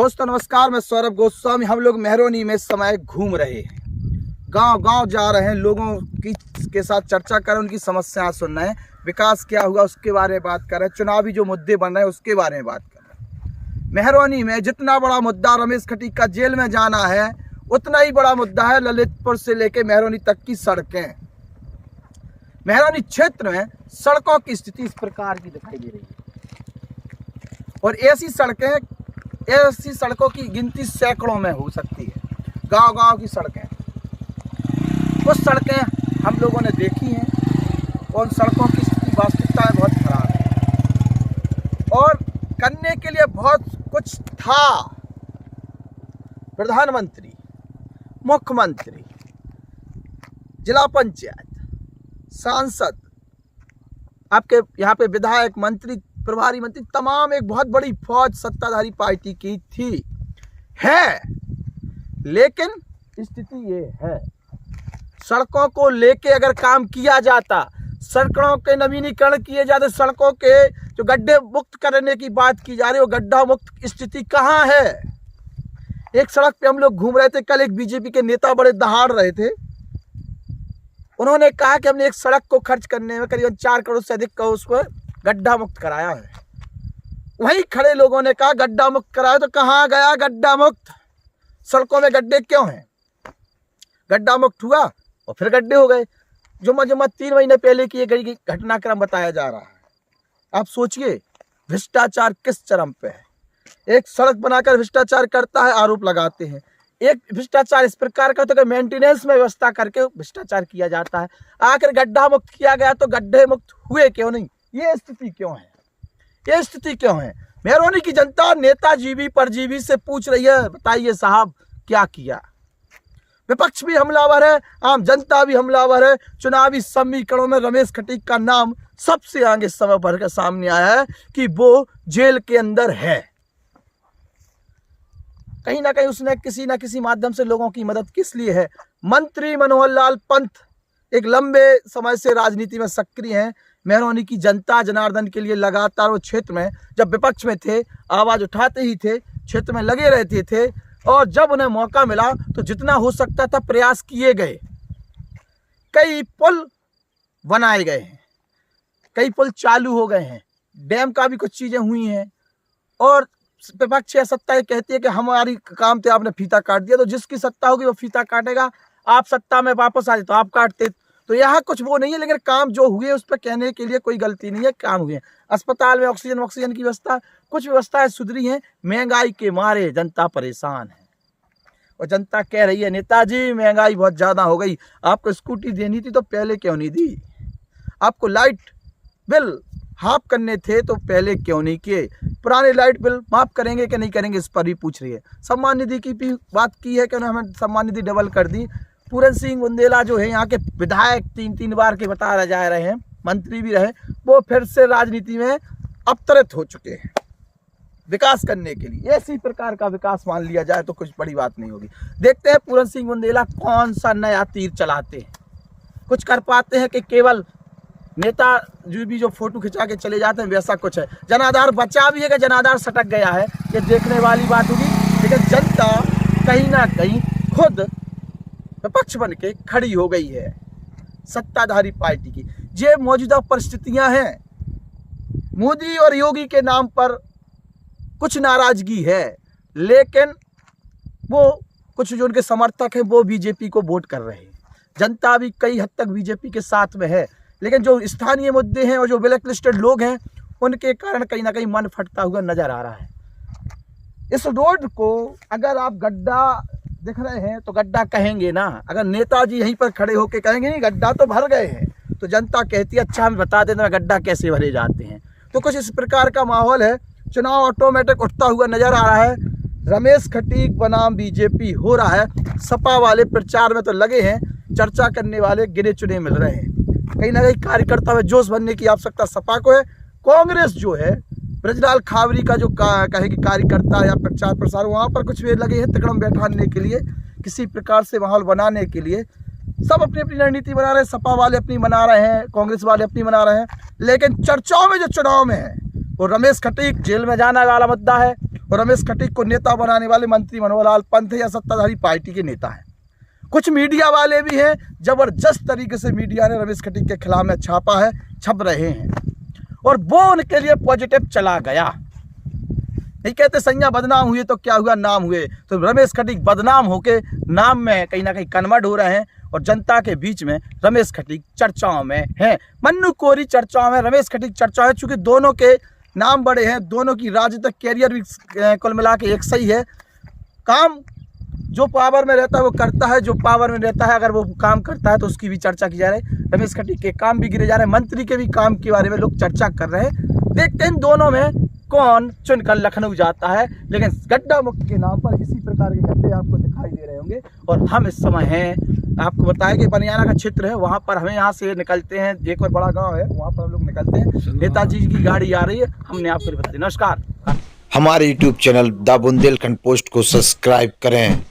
दोस्तों नमस्कार, मैं सौरभ गोस्वामी। हम लोग मेहरौनी में इस समय घूम रहे हैं, गांव गांव जा रहे हैं, लोगों की के साथ चर्चा कर रहे हैं, उनकी समस्याएं सुन रहे हैं, विकास क्या हुआ उसके बारे में बात कर रहे हैं, चुनावी जो मुद्दे बन रहे हैं उसके बारे में बात कर रहे हैं। मेहरौनी में जितना बड़ा मुद्दा रमेश खटीक का जेल में जाना है, उतना ही बड़ा मुद्दा है ललितपुर से लेकर मेहरौनी तक की सड़कें। मेहरौनी क्षेत्र में सड़कों की स्थिति इस प्रकार की दिखाई दे रही है और ऐसी सड़कों की गिनती सैकड़ों में हो सकती है। गांव गांव की सड़कें, कुछ सड़कें हम लोगों ने देखी हैं और उन सड़कों की स्थिति वास्तविकता में बहुत खराब है और करने के लिए बहुत कुछ था। प्रधानमंत्री, मुख्यमंत्री, जिला पंचायत, सांसद, आपके यहाँ पे विधायक, मंत्री, प्रभारी मंत्री, तमाम एक बहुत बड़ी फौज सत्ताधारी पार्टी की थी है, लेकिन स्थिति ये है, सड़कों को लेके अगर काम किया जाता, सड़कों के नवीनीकरण किए जाते, सड़कों के जो गड्ढे मुक्त करने की बात की जा रही है, वो गड्ढा मुक्त स्थिति कहाँ है। एक सड़क पे हम लोग घूम रहे थे, कल एक बीजेपी के नेता बड़े दहाड़ रहे थे, उन्होंने कहा कि हमने एक सड़क को खर्च करने में करीबन 4 करोड़ से अधिक का उसको गड्ढा मुक्त कराया है। वहीं खड़े लोगों ने कहा गड्ढा मुक्त कराया, तो कहाँ गया गड्ढा मुक्त? सड़कों में गड्ढे क्यों हैं? गड्ढा मुक्त हुआ और फिर गड्ढे हो गए। जुम्मा 3 महीने पहले की एक घटनाक्रम बताया जा रहा है। आप सोचिए, भ्रष्टाचार किस चरम पे है। एक सड़क बनाकर भ्रष्टाचार करता है, आरोप लगाते हैं। एक भ्रष्टाचार इस प्रकार का, तो मेंटेनेंस में व्यवस्था करके भ्रष्टाचार किया जाता है। आखिर गड्ढा मुक्त किया गया तो गड्ढे मुक्त हुए क्यों नहीं? ये स्थिति क्यों है? ये स्थिति क्यों है? मेहरौनी की जनता नेताजीवी परजीवी से पूछ रही है, बताइए साहब क्या किया? विपक्ष भी हमलावर है, आम जनता भी हमलावर है। चुनावी समीकरणों में रमेश खटीक का नाम सबसे आगे समय भर के सामने आया है कि वो जेल के अंदर है। कहीं ना कहीं उसने किसी ना किसी माध्यम से लोगों की मदद किस लिए है। मंत्री मनोहर लाल पंत एक लंबे समय से राजनीति में सक्रिय हैं। मेहरौनी की जनता जनार्दन के लिए लगातार वो क्षेत्र में, जब विपक्ष में थे, आवाज उठाते ही थे, क्षेत्र में लगे रहते थे और जब उन्हें मौका मिला तो जितना हो सकता था प्रयास किए गए। कई पुल बनाए गए हैं, कई पुल चालू हो गए हैं, डैम का भी कुछ चीजें हुई हैं और विपक्ष या सत्ता ये कहती है कि हमारी काम थे, आपने फीता काट दिया। तो जिसकी सत्ता होगी वो फीता काटेगा। आप सत्ता में वापस आ जाए तो आप काटते। तो यहाँ कुछ वो नहीं है, लेकिन काम जो हुए उस पर कहने के लिए कोई गलती नहीं है, काम हुए। अस्पताल में ऑक्सीजन की व्यवस्था, कुछ व्यवस्थाएं सुधरी हैं। महंगाई के मारे जनता परेशान है और जनता कह रही है नेताजी महंगाई बहुत ज्यादा हो गई, आपको स्कूटी देनी थी तो पहले क्यों नहीं दी? आपको लाइट बिल हाफ करने थे तो पहले क्यों नहीं किए? पुराने लाइट बिल माफ करेंगे कि नहीं करेंगे, इस पर भी पूछ रही है। सम्मान निधि की भी बात की है कि उन्होंने सम्मान निधि डबल कर दी। पूरन सिंह बुंदेला जो है यहाँ के विधायक, 3 बार के बता जा रहे हैं, मंत्री भी रहे, वो फिर से राजनीति में अवतरित हो चुके हैं विकास करने के लिए। ऐसी प्रकार का विकास मान लिया जाए तो कुछ बड़ी बात नहीं होगी। देखते हैं पूरन सिंह बुंदेला कौन सा नया तीर चलाते हैं। कुछ कर पाते हैं कि केवल नेता जो भी जो फोटो खिंचा के चले जाते हैं, वैसा कुछ है। जनाधार बचा भी है कि जनाधार सटक गया है, ये देखने वाली बात होगी। लेकिन जनता कहीं ना कहीं खुद विपक्ष बन के खड़ी हो गई है सत्ताधारी पार्टी की। ये मौजूदा परिस्थितियां हैं। मोदी और योगी के नाम पर कुछ नाराजगी है, लेकिन वो कुछ जो उनके समर्थक हैं वो बीजेपी को वोट कर रहे हैं। जनता भी कई हद तक बीजेपी के साथ में है, लेकिन जो स्थानीय मुद्दे हैं और जो ब्लैक लिस्टेड लोग हैं, उनके कारण कहीं ना कहीं मन फटता हुआ नजर आ रहा है। इस रोड को अगर आप गड्ढा दिख रहे हैं तो गड्ढा कहेंगे ना। अगर नेताजी यहीं पर खड़े होकर कहेंगे नहीं गड्ढा तो भर गए हैं, तो जनता कहती है अच्छा हम बता देते हैं गड्ढा कैसे भरे जाते हैं। तो कुछ इस प्रकार का माहौल है। चुनाव ऑटोमेटिक उठता हुआ नजर आ रहा है। रमेश खटीक बनाम बीजेपी हो रहा है। सपा वाले प्रचार में तो लगे हैं, चर्चा करने वाले गिने चुने मिल रहे हैं। कहीं ना कहीं कार्यकर्ता में जोश बनने की आवश्यकता सपा को है। कांग्रेस जो है, ब्रजलाल खावरी का जो कहेगी कार्यकर्ता या प्रचार प्रसार, वहाँ पर कुछ भी लगे हैं तिकड़म बैठाने के लिए, किसी प्रकार से माहौल बनाने के लिए। सब अपनी अपनी रणनीति बना रहे हैं। सपा वाले अपनी बना रहे हैं, कांग्रेस वाले अपनी बना रहे हैं, लेकिन चर्चाओं में जो चुनाव में है वो रमेश खटीक जेल में जाने वाला मुद्दा है। और रमेश खटीक को नेता बनाने वाले मंत्री मनोहर लाल पंथ या सत्ताधारी पार्टी के नेता हैं। कुछ मीडिया वाले भी हैं, जबरदस्त तरीके से मीडिया ने रमेश खटीक के खिलाफ में छापा है, छप रहे हैं और वो उनके लिए पॉजिटिव चला गया। नहीं कहते सैया बदनाम हुए तो क्या हुआ, नाम हुए। तो रमेश खटीक बदनाम होके नाम में कहीं ना कहीं कन्वर्ट हो रहे हैं और जनता के बीच में रमेश खटीक चर्चाओं में हैं। मन्नू कोरी चर्चाओं में, रमेश खटीक चर्चाओं में, चूँकि दोनों के नाम बड़े हैं, दोनों की राजनीतिक कैरियर भी कुल मिला के एक सही है। काम जो पावर में रहता है वो करता है, जो पावर में रहता है अगर वो काम करता है तो उसकी भी चर्चा की जा रही है। रमेश खटीक के काम भी गिरे जा रहे हैं, मंत्री के भी काम के बारे में लोग चर्चा कर रहे हैं। देखते हैं इन दोनों में कौन चुनकर लखनऊ जाता है। लेकिन गड्ढा मुक्त के नाम पर इसी प्रकार के गड्ढे आपको दिखाई दे रहे होंगे। और हम इस समय हैं, आपको बताया कि बनियाना का क्षेत्र है, वहाँ पर हमें यहाँ से निकलते हैं, एक और बड़ा गांव है, वहाँ पर हम लोग निकलते हैं। नेताजी की गाड़ी आ रही है, हमने आपको बता दिया। नमस्कार। हमारे YouTube channel the Bundelkhand post को सब्सक्राइब करें।